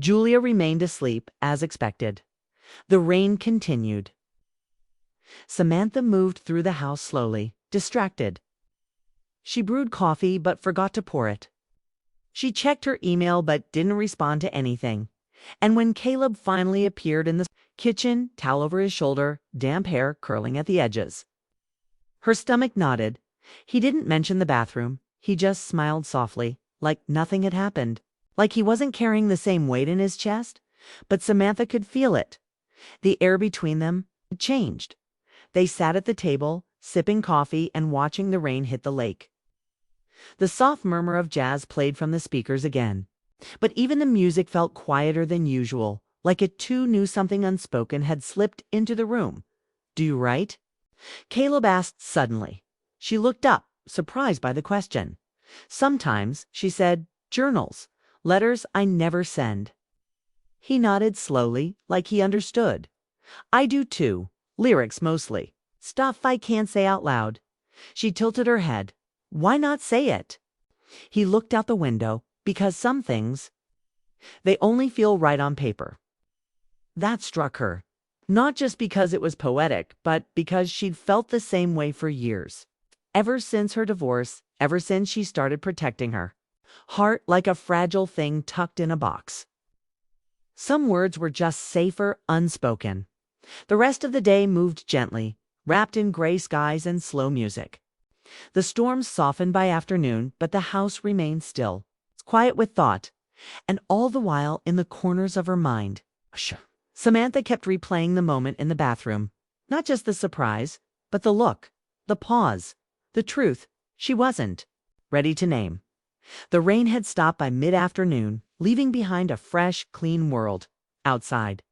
Julia remained asleep, as expected. The rain continued. Samantha moved through the house slowly, distracted. She brewed coffee but forgot to pour it. She checked her email but didn't respond to anything. And when Caleb finally appeared in the kitchen, towel over his shoulder, damp hair curling at the edges, her stomach knotted. He didn't mention the bathroom. He just smiled softly, like nothing had happened, like he wasn't carrying the same weight in his chest. But Samantha could feel it. The air between them had changed. They sat at the table, sipping coffee and watching the rain hit the lake. The soft murmur of jazz played from the speakers again. But even the music felt quieter than usual, like it too knew something unspoken had slipped into the room. "Do you write?" Caleb asked suddenly. She looked up, surprised by the question. "Sometimes," she said, "journals, letters I never send." He nodded slowly, like he understood. "I do too. Lyrics mostly. Stuff I can't say out loud." She tilted her head. "Why not say it?" He looked out the window. "Because some things, they only feel right on paper." That struck her. Not just because it was poetic, but because she'd felt the same way for years. Ever since her divorce, ever since she started protecting her heart like a fragile thing tucked in a box. Some words were just safer unspoken. The rest of the day moved gently, wrapped in gray skies and slow music. The storm softened by afternoon, but the house remained still, quiet with thought, and all the while in the corners of her mind, Samantha kept replaying the moment in the bathroom. Not just the surprise, but the look, the pause, the truth she wasn't ready to name. The rain had stopped by mid-afternoon, leaving behind a fresh, clean world outside.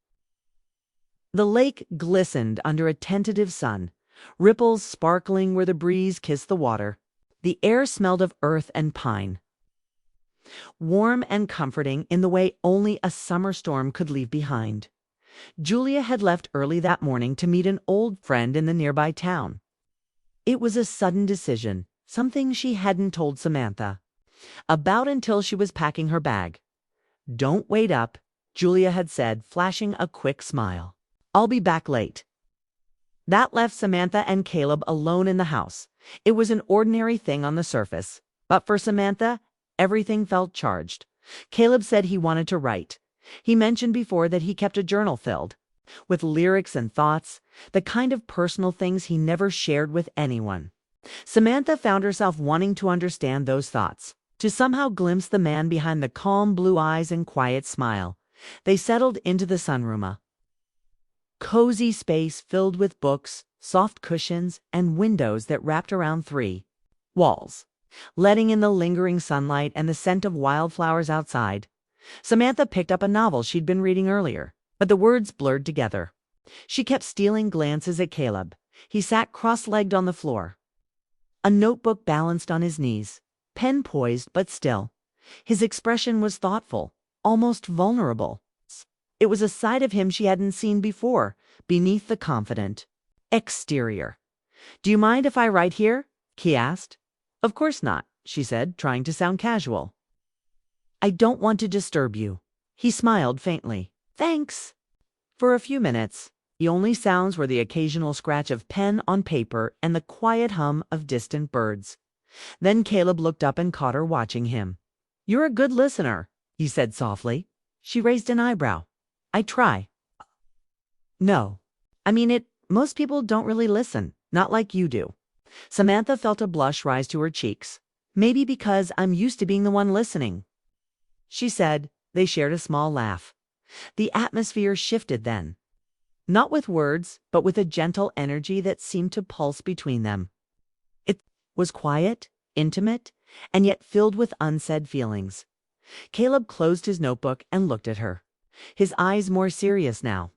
The lake glistened under a tentative sun, ripples sparkling where the breeze kissed the water. The air smelled of earth and pine, warm and comforting in the way only a summer storm could leave behind. Julia had left early that morning to meet an old friend in the nearby town. It was a sudden decision, something she hadn't told Samantha about until she was packing her bag. "Don't wait up," Julia had said, flashing a quick smile. "I'll be back late." That left Samantha and Caleb alone in the house. It was an ordinary thing on the surface, but for Samantha, everything felt charged. Caleb said he wanted to write. He mentioned before that he kept a journal filled with lyrics and thoughts, the kind of personal things he never shared with anyone. Samantha found herself wanting to understand those thoughts, to somehow glimpse the man behind the calm blue eyes and quiet smile. They settled into the sunroom, a cozy space filled with books, soft cushions, and windows that wrapped around 3 walls, letting in the lingering sunlight and the scent of wildflowers outside. Samantha picked up a novel she'd been reading earlier, but the words blurred together. She kept stealing glances at Caleb. He sat cross-legged on the floor, a notebook balanced on his knees, pen poised but still. His expression was thoughtful, almost vulnerable. It was a side of him she hadn't seen before, beneath the confident exterior. "Do you mind if I write here?" he asked. "Of course not," she said, trying to sound casual. "I don't want to disturb you." He smiled faintly. "Thanks." For a few minutes, the only sounds were the occasional scratch of pen on paper and the quiet hum of distant birds. Then Caleb looked up and caught her watching him. "You're a good listener," he said softly. She raised an eyebrow. "I try." "No. I mean it. Most people don't really listen, not like you do." Samantha felt a blush rise to her cheeks. "Maybe because I'm used to being the one listening," she said. They shared a small laugh. The atmosphere shifted then. Not with words, but with a gentle energy that seemed to pulse between them. It was quiet, intimate, and yet filled with unsaid feelings. Caleb closed his notebook and looked at her, his eyes more serious now.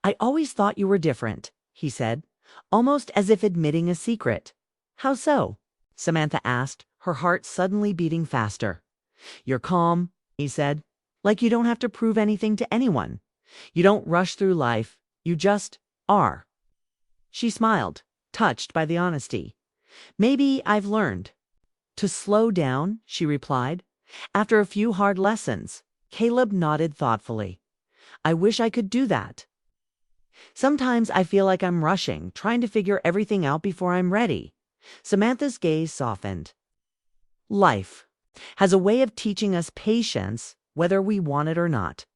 "I always thought you were different," he said, almost as if admitting a secret. "How so?" Samantha asked, her heart suddenly beating faster. "You're calm," he said, "like you don't have to prove anything to anyone. You don't rush through life, you just are." She smiled, touched by the honesty. "Maybe I've learned to slow down," she replied, "after a few hard lessons. Caleb nodded thoughtfully. I wish I could do that. Sometimes I feel like I'm rushing, trying to figure everything out before I'm ready. Samantha's gaze softened. Life has a way of teaching us patience, whether we want it or not.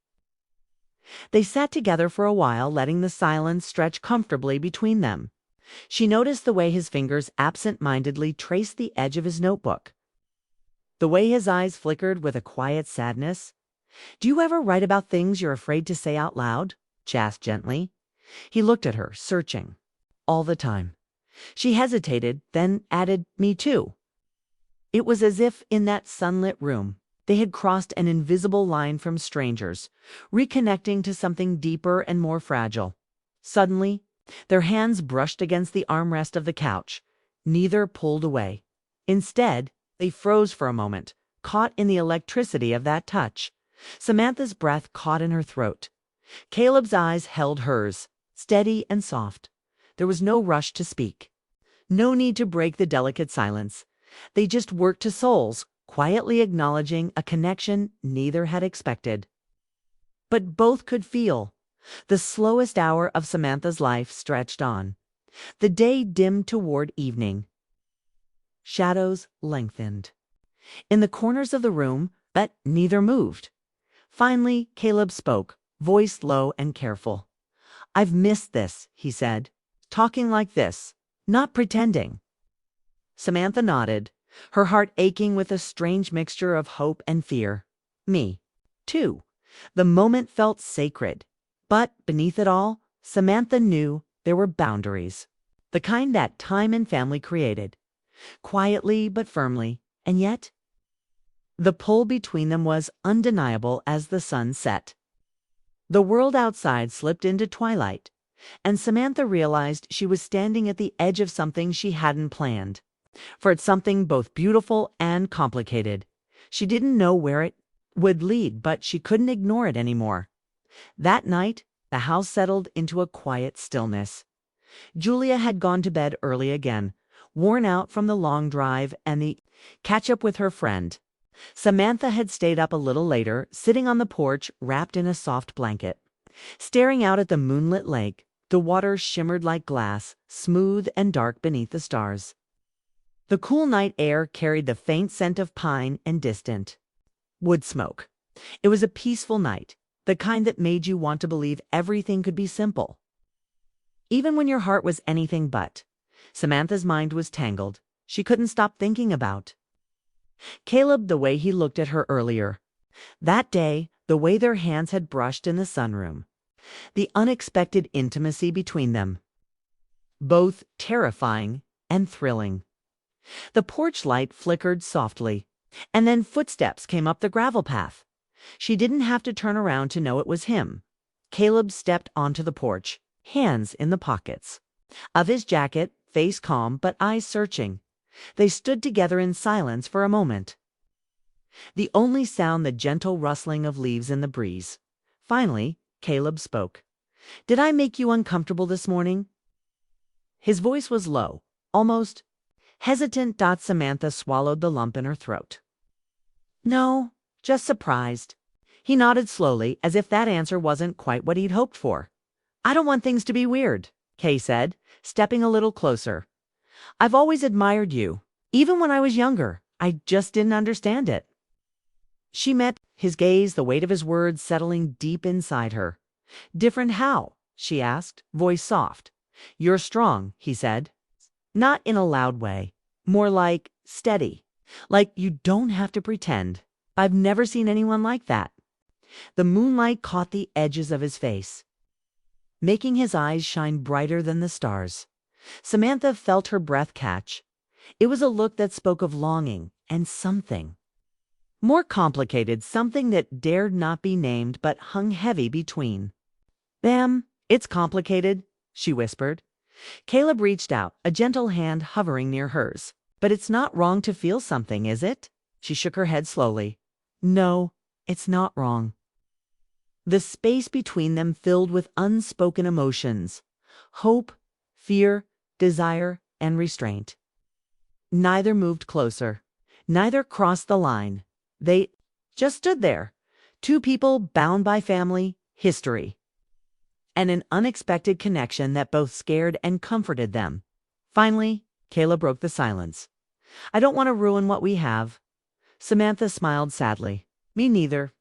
They sat together for a while, letting the silence stretch comfortably between them. She noticed the way his fingers absent-mindedly traced the edge of his notebook. The way his eyes flickered with a quiet sadness. Do you ever write about things you're afraid to say out loud? She asked gently. He looked at her, searching. All the time. She hesitated, then added, me too. It was as if in that sunlit room, they had crossed an invisible line from strangers, reconnecting to something deeper and more fragile. Suddenly, their hands brushed against the armrest of the couch. Neither pulled away. Instead, they froze for a moment, caught in the electricity of that touch. Samantha's breath caught in her throat. Caleb's eyes held hers, steady and soft. There was no rush to speak. No need to break the delicate silence. They just worked to souls, quietly acknowledging a connection neither had expected. But both could feel. The slowest hour of Samantha's life stretched on. The day dimmed toward evening. Shadows lengthened in the corners of the room, but neither moved. Finally, Caleb spoke, voice low and careful. I've missed this, he said. Talking like this, not pretending. Samantha nodded, her heart aching with a strange mixture of hope and fear. Me, too. The moment felt sacred. But beneath it all, Samantha knew there were boundaries. The kind that time and family created. Quietly but firmly, and yet the pull between them was undeniable as the sun set. The world outside slipped into twilight, and Samantha realized she was standing at the edge of something she hadn't planned. For it's something both beautiful and complicated. She didn't know where it would lead, but she couldn't ignore it anymore. That night, the house settled into a quiet stillness. Julia had gone to bed early again, worn out from the long drive and the catch-up with her friend. Samantha had stayed up a little later, sitting on the porch wrapped in a soft blanket. Staring out at the moonlit lake, the water shimmered like glass, smooth and dark beneath the stars. The cool night air carried the faint scent of pine and distant wood smoke. It was a peaceful night, the kind that made you want to believe everything could be simple. Even when your heart was anything but. Samantha's mind was tangled. She couldn't stop thinking about Caleb, the way he looked at her earlier. That day, the way their hands had brushed in the sunroom. The unexpected intimacy between them. Both terrifying and thrilling. The porch light flickered softly, and then footsteps came up the gravel path. She didn't have to turn around to know it was him. Caleb stepped onto the porch, hands in the pockets of his jacket, face calm but eyes searching. They stood together in silence for a moment. The only sound the gentle rustling of leaves in the breeze. Finally, Caleb spoke. Did I make you uncomfortable this morning? His voice was low, almost hesitant. Samantha swallowed the lump in her throat. No, just surprised. He nodded slowly, as if that answer wasn't quite what he'd hoped for. I don't want things to be weird, Kay said, stepping a little closer. I've always admired you. Even when I was younger, I just didn't understand it. She met his gaze, the weight of his words settling deep inside her. Different how? She asked, voice soft. You're strong, he said. Not in a loud way. More like steady. Like you don't have to pretend. I've never seen anyone like that. The moonlight caught the edges of his face, making his eyes shine brighter than the stars. Samantha felt her breath catch. It was a look that spoke of longing and something more complicated, something that dared not be named but hung heavy between them. It's complicated, she whispered. Caleb reached out, a gentle hand hovering near hers. But it's not wrong to feel something, is it? She shook her head slowly. No, it's not wrong. The space between them filled with unspoken emotions. Hope, fear, desire, and restraint. Neither moved closer. Neither crossed the line. They just stood there, Two people bound by family, history, and an unexpected connection that both scared and comforted them. Finally, Kayla broke the silence. I don't want to ruin what we have. Samantha smiled sadly. Me neither.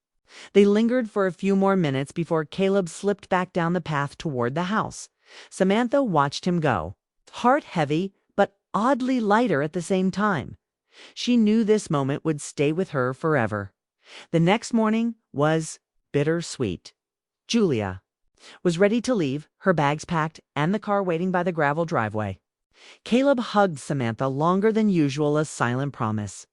They lingered for a few more minutes before Caleb slipped back down the path toward the house. Samantha watched him go, heart heavy, but oddly lighter at the same time. She knew this moment would stay with her forever. The next morning was bittersweet. Julia was ready to leave, her bags packed, and the car waiting by the gravel driveway. Caleb hugged Samantha longer than usual, a silent promise.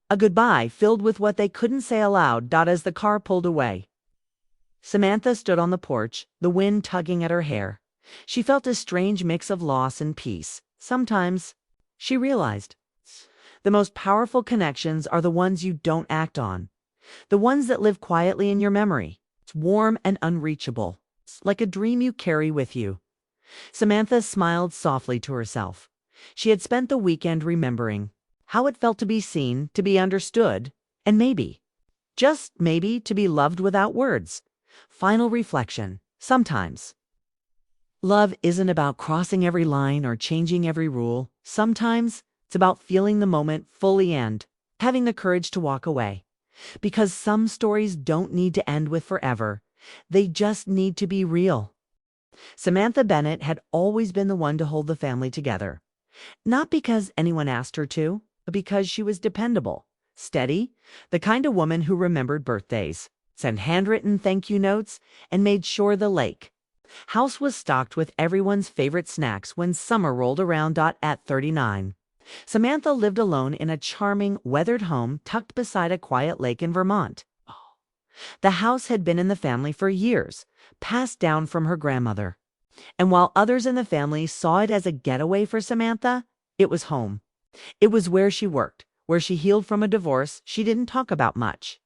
A goodbye filled with what they couldn't say aloud as the car pulled away. Samantha stood on the porch, the wind tugging at her hair. She felt a strange mix of loss and peace. Sometimes, she realized, the most powerful connections are the ones you don't act on. The ones that live quietly in your memory. It's warm and unreachable. It's like a dream you carry with you. Samantha smiled softly to herself. She had spent the weekend remembering how it felt to be seen, to be understood, and maybe, just maybe, to be loved without words. Final reflection. Sometimes love isn't about crossing every line or changing every rule. Sometimes it's about feeling the moment fully and having the courage to walk away. Because some stories don't need to end with forever. They just need to be real. Samantha Bennett had always been the one to hold the family together. Not because anyone asked her to, but because she was dependable, steady, the kind of woman who remembered birthdays, sent handwritten thank you notes, and made sure the lake house was stocked with everyone's favorite snacks when summer rolled around. At 39, Samantha lived alone in a charming, weathered home tucked beside a quiet lake in Vermont. The house had been in the family for years, passed down from her grandmother. And while others in the family saw it as a getaway for Samantha, it was home. It was where she worked, where she healed from a divorce she didn't talk about much,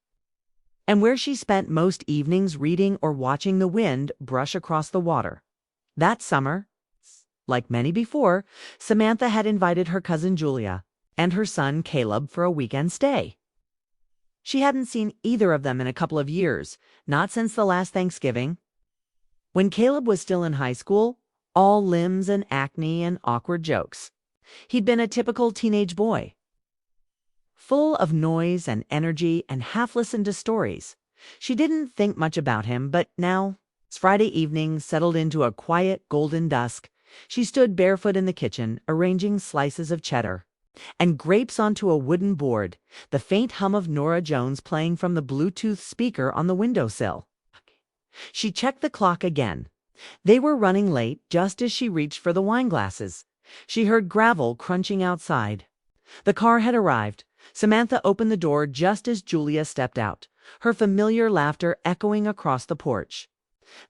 and where she spent most evenings reading or watching the wind brush across the water. That summer, like many before, Samantha had invited her cousin Julia and her son Caleb for a weekend stay. She hadn't seen either of them in a couple of years, not since the last Thanksgiving. When Caleb was still in high school, all limbs and acne and awkward jokes. He'd been a typical teenage boy, full of noise and energy and half listened to stories. She didn't think much about him, but now, as Friday evening settled into a quiet golden dusk, she stood barefoot in the kitchen, arranging slices of cheddar and grapes onto a wooden board, the faint hum of Norah Jones playing from the Bluetooth speaker on the windowsill. She checked the clock again. They were running late just as she reached for the wine glasses. She heard gravel crunching outside. The car had arrived. Samantha opened the door just as Julia stepped out, her familiar laughter echoing across the porch.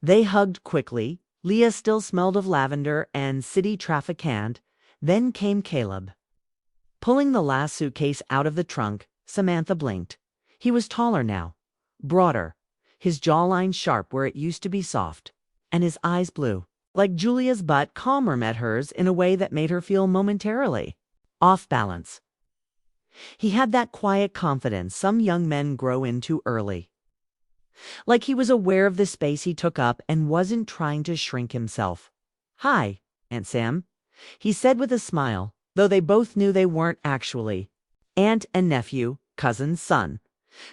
They hugged quickly. Leah still smelled of lavender and city traffic hand. Then came Caleb. Pulling the last suitcase out of the trunk, Samantha blinked. He was taller now, broader, his jawline sharp where it used to be soft, and his eyes blue, like Julia's but calmer met hers in a way that made her feel momentarily off balance. He had that quiet confidence some young men grow into early. Like he was aware of the space he took up and wasn't trying to shrink himself. "Hi, Aunt Sam," he said with a smile, though they both knew they weren't actually. Aunt and nephew, cousin, son.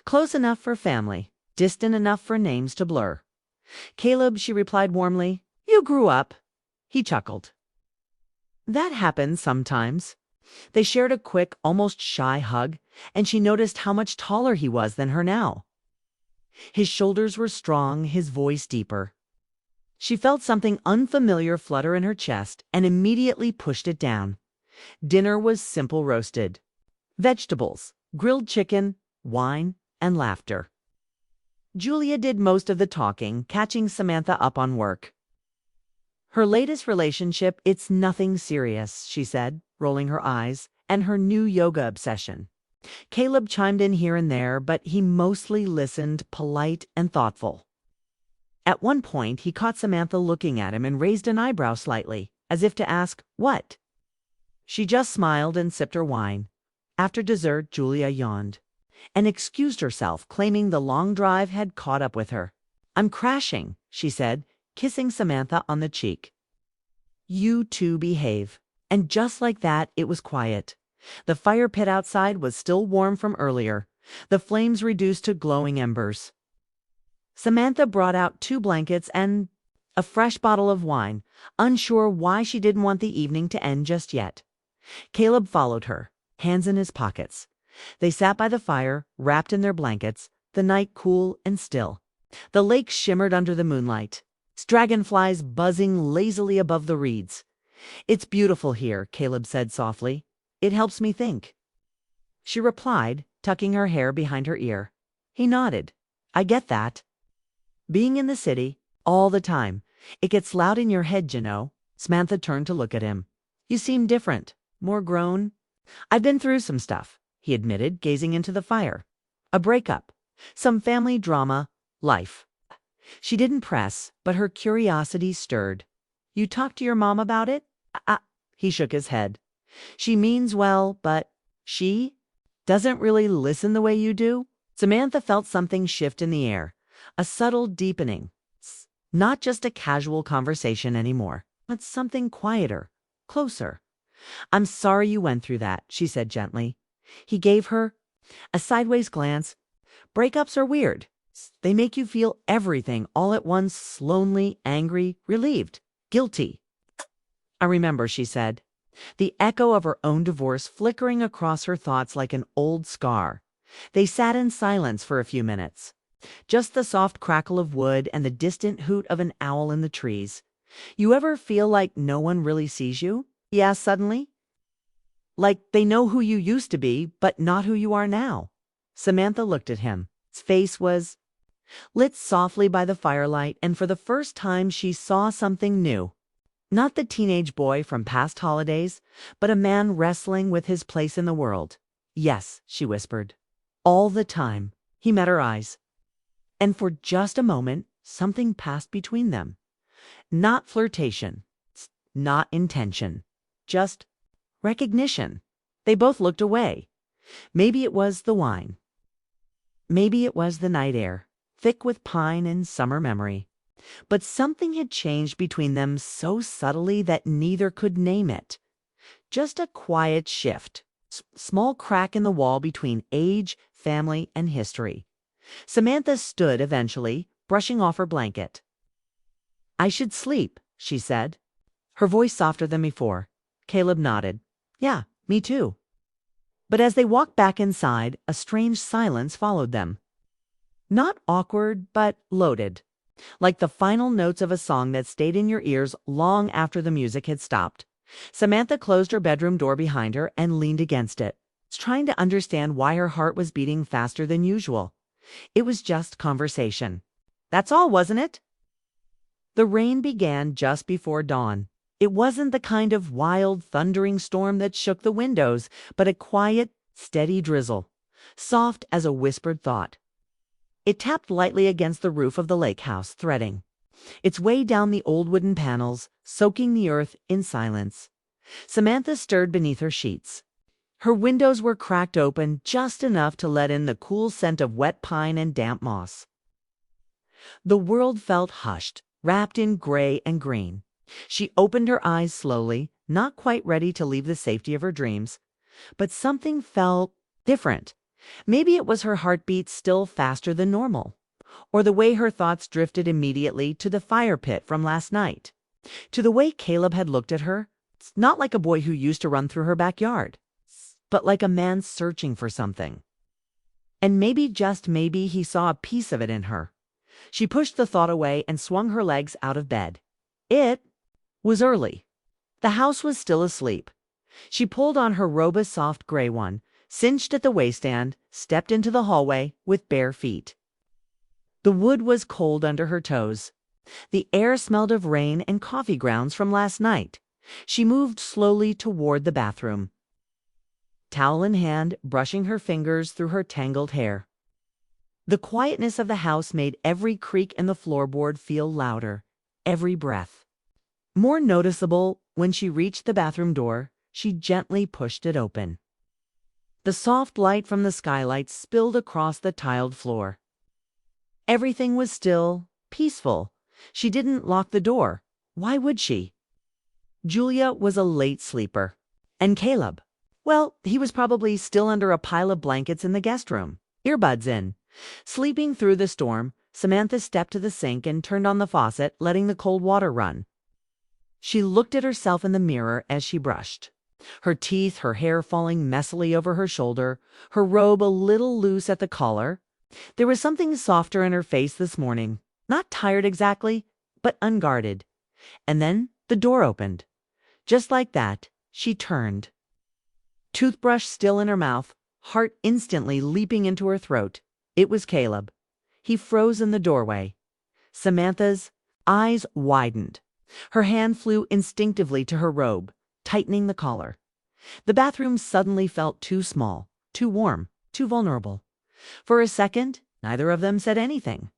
Close enough for family, distant enough for names to blur. "Caleb," she replied warmly. "You grew up." He chuckled. That happens sometimes. They shared a quick, almost shy hug, and she noticed how much taller he was than her now. His shoulders were strong, his voice deeper. She felt something unfamiliar flutter in her chest and immediately pushed it down. Dinner was simple roasted. Vegetables, grilled chicken, wine, and laughter. Julia did most of the talking, catching Samantha up on work. "Her latest relationship, it's nothing serious," she said, rolling her eyes, "and her new yoga obsession." Caleb chimed in here and there, but he mostly listened, polite and thoughtful. At one point, he caught Samantha looking at him and raised an eyebrow slightly, as if to ask, "What?" She just smiled and sipped her wine. After dessert, Julia yawned. and excused herself, claiming the long drive had caught up with her. "I'm crashing," she said, kissing Samantha on the cheek. "You two behave." And just like that, it was quiet. The fire pit outside was still warm from earlier, the flames reduced to glowing embers. Samantha brought out 2 blankets and a fresh bottle of wine, unsure why she didn't want the evening to end just yet. Caleb followed her, hands in his pockets. They sat by the fire, wrapped in their blankets, the night cool and still. The lake shimmered under the moonlight, dragonflies buzzing lazily above the reeds. "It's beautiful here," Caleb said softly. "It helps me think." She replied, tucking her hair behind her ear. He nodded. "I get that. Being in the city, all the time, it gets loud in your head, you know." Samantha turned to look at him. "You seem different, more grown." "I've been through some stuff," he admitted, gazing into the fire. "A breakup, some family drama, life." She didn't press, but her curiosity stirred. "You talked to your mom about it?" He shook his head. "She means well, but she doesn't really listen the way you do." Samantha felt something shift in the air, a subtle deepening. Not just a casual conversation anymore, but something quieter, closer. "I'm sorry you went through that," she said gently. He gave her a sideways glance. "Breakups are weird. They make you feel everything all at once, lonely, angry, relieved, guilty." "I remember," she said, the echo of her own divorce flickering across her thoughts like an old scar. They sat in silence for a few minutes. Just the soft crackle of wood and the distant hoot of an owl in the trees. "You ever feel like no one really sees you?" he asked suddenly. "Like they know who you used to be, but not who you are now?" Samantha looked at him. His face was lit softly by the firelight, and for the first time she saw something new. Not the teenage boy from past holidays, but a man wrestling with his place in the world. "Yes," she whispered. "All the time." He met her eyes. And for just a moment, something passed between them. Not flirtation, not intention, just recognition. They both looked away. Maybe it was the wine. Maybe it was the night air, thick with pine and summer memory. But something had changed between them so subtly that neither could name it. Just a quiet shift, small crack in the wall between age, family, and history. Samantha stood eventually, brushing off her blanket. "I should sleep," she said, her voice softer than before. Caleb nodded. "Yeah, me too." But as they walked back inside, a strange silence followed them. Not awkward, but loaded. Like the final notes of a song that stayed in your ears long after the music had stopped. Samantha closed her bedroom door behind her and leaned against it, trying to understand why her heart was beating faster than usual. It was just conversation. That's all, wasn't it? The rain began just before dawn. It wasn't the kind of wild, thundering storm that shook the windows, but a quiet, steady drizzle, soft as a whispered thought. It tapped lightly against the roof of the lake house, threading its way down the old wooden panels, soaking the earth in silence. Samantha stirred beneath her sheets. Her windows were cracked open just enough to let in the cool scent of wet pine and damp moss. The world felt hushed, wrapped in gray and green. She opened her eyes slowly, not quite ready to leave the safety of her dreams. But something felt different. Maybe it was her heartbeat still faster than normal, or the way her thoughts drifted immediately to the fire pit from last night, to the way Caleb had looked at her, not like a boy who used to run through her backyard, but like a man searching for something. And maybe, just maybe, he saw a piece of it in her. She pushed the thought away and swung her legs out of bed. It was early. The house was still asleep. She pulled on her robe, a soft gray one, cinched at the waistband, stepped into the hallway with bare feet. The wood was cold under her toes. The air smelled of rain and coffee grounds from last night. She moved slowly toward the bathroom, towel in hand, brushing her fingers through her tangled hair. The quietness of the house made every creak in the floorboard feel louder, every breath more noticeable. When she reached the bathroom door, she gently pushed it open. The soft light from the skylight spilled across the tiled floor. Everything was still, peaceful. She didn't lock the door. Why would she? Julia was a late sleeper. And Caleb? Well, he was probably still under a pile of blankets in the guest room, earbuds in. Sleeping through the storm, Samantha stepped to the sink and turned on the faucet, letting the cold water run. She looked at herself in the mirror as she brushed. Her teeth, her hair falling messily over her shoulder, her robe a little loose at the collar. There was something softer in her face this morning. Not tired exactly, but unguarded. And then the door opened. Just like that, she turned. Toothbrush still in her mouth, heart instantly leaping into her throat. It was Caleb. He froze in the doorway. Samantha's eyes widened. Her hand flew instinctively to her robe, tightening the collar. The bathroom suddenly felt too small, too warm, too vulnerable. For a second, neither of them said anything.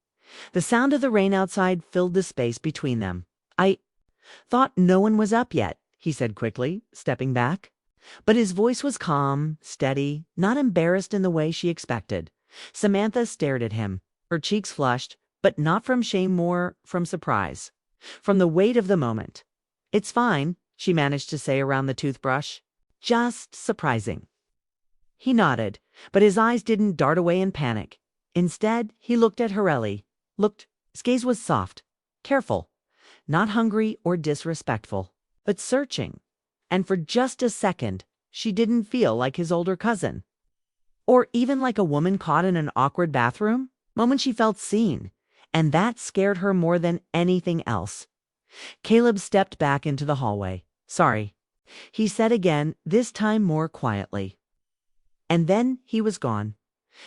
The sound of the rain outside filled the space between them. "I thought no one was up yet," he said quickly, stepping back. But his voice was calm, steady, not embarrassed in the way she expected. Samantha stared at him, her cheeks flushed, but not from shame, more from surprise, from the weight of the moment. "It's fine," she managed to say around the toothbrush. "Just surprising." He nodded, but his eyes didn't dart away in panic. Instead, he looked at His gaze was soft, careful, not hungry or disrespectful, but searching. And for just a second, she didn't feel like his older cousin. Or even like a woman caught in an awkward bathroom. Moment she felt seen, and that scared her more than anything else. Caleb stepped back into the hallway. "Sorry," he said again, this time more quietly. And then he was gone.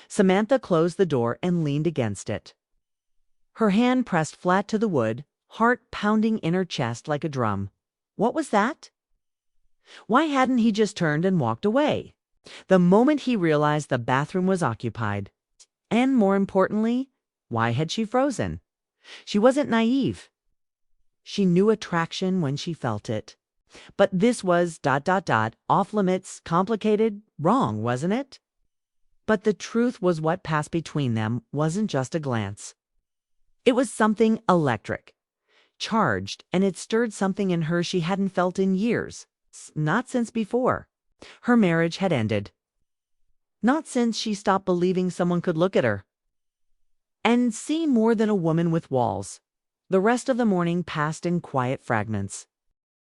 Samantha closed the door and leaned against it. Her hand pressed flat to the wood, heart pounding in her chest like a drum. What was that? Why hadn't he just turned and walked away? The moment he realized the bathroom was occupied. And more importantly, why had she frozen? She wasn't naive. She knew attraction when she felt it. But this was ... off limits, complicated, wrong, wasn't it? But the truth was what passed between them wasn't just a glance. It was something electric, charged, and it stirred something in her she hadn't felt in years. Not since before her marriage had ended. Not since she stopped believing someone could look at her and see more than a woman with walls. The rest of the morning passed in quiet fragments.